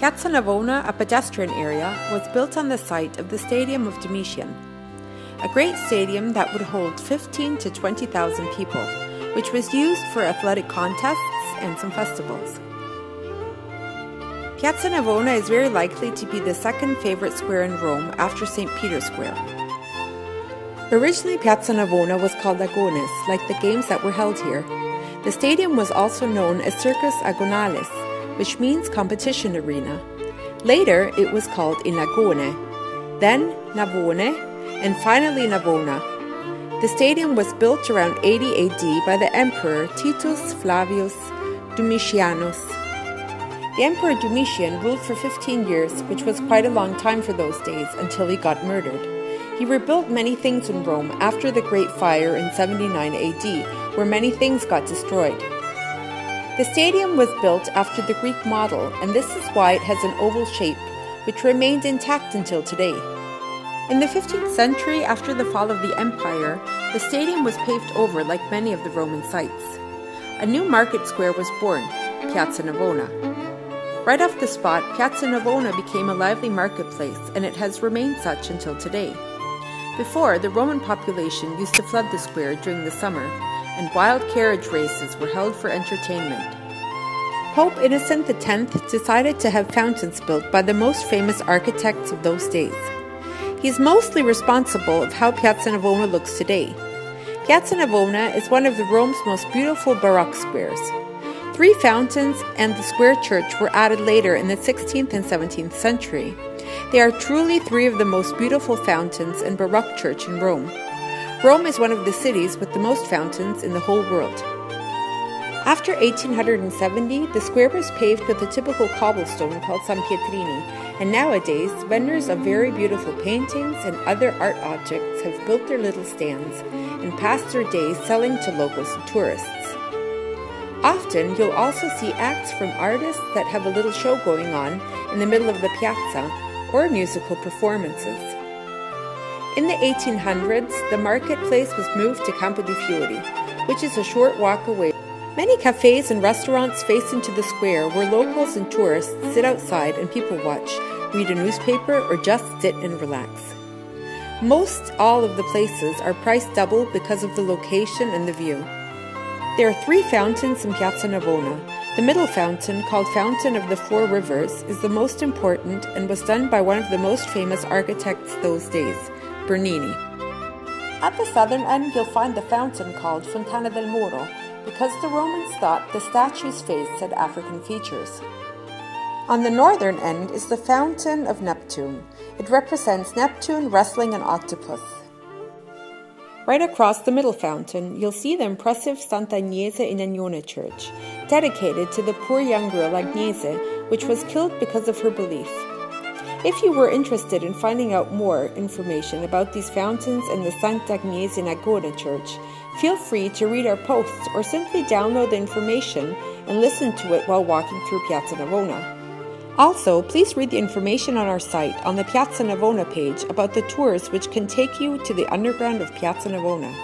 Piazza Navona, a pedestrian area, was built on the site of the Stadium of Domitian, a great stadium that would hold 15 to 20,000 people, which was used for athletic contests and some festivals. Piazza Navona is very likely to be the second favorite square in Rome after St. Peter's Square. Originally, Piazza Navona was called Agonis, like the games that were held here. The stadium was also known as Circus Agonalis, which means competition arena. Later, it was called Il Agone, then Navone, and finally Navona. The stadium was built around 80 AD by the Emperor Titus Flavius Domitianus. The Emperor Domitian ruled for 15 years, which was quite a long time for those days, until he got murdered. He rebuilt many things in Rome after the Great Fire in 79 AD, where many things got destroyed. The stadium was built after the Greek model, and this is why it has an oval shape, which remained intact until today. In the 15th century, after the fall of the empire, the stadium was paved over like many of the Roman sites. A new market square was born, Piazza Navona. Right off the spot, Piazza Navona became a lively marketplace, and it has remained such until today. Before, the Roman population used to flood the square during the summer, and wild carriage races were held for entertainment. Pope Innocent X decided to have fountains built by the most famous architects of those days. He is mostly responsible of how Piazza Navona looks today. Piazza Navona is one of Rome's most beautiful Baroque squares. 3 fountains and the square church were added later in the 16th and 17th century. They are truly 3 of the most beautiful fountains and Baroque church in Rome. Rome is one of the cities with the most fountains in the whole world. After 1870, the square was paved with a typical cobblestone called San Pietrini, and nowadays, vendors of very beautiful paintings and other art objects have built their little stands and passed their days selling to locals and tourists. Often, you'll also see acts from artists that have a little show going on in the middle of the piazza, or musical performances. In the 1800s, the marketplace was moved to Campo di Fiori, which is a short walk away. Many cafes and restaurants face into the square where locals and tourists sit outside and people watch, read a newspaper, or just sit and relax. Most all of the places are priced double because of the location and the view. There are 3 fountains in Piazza Navona. The middle fountain, called Fountain of the 4 Rivers, is the most important and was done by one of the most famous architects those days, Bernini. At the southern end, you'll find the fountain called Fontana del Moro, because the Romans thought the statue's face had African features. On the northern end is the Fountain of Neptune. It represents Neptune wrestling an octopus. Right across the middle fountain, you'll see the impressive Santa Agnese in Agnone church, dedicated to the poor young girl Agnese, which was killed because of her belief. If you were interested in finding out more information about these fountains and the Santa Agnese in Agone church, feel free to read our posts or simply download the information and listen to it while walking through Piazza Navona. Also, please read the information on our site on the Piazza Navona page about the tours which can take you to the underground of Piazza Navona.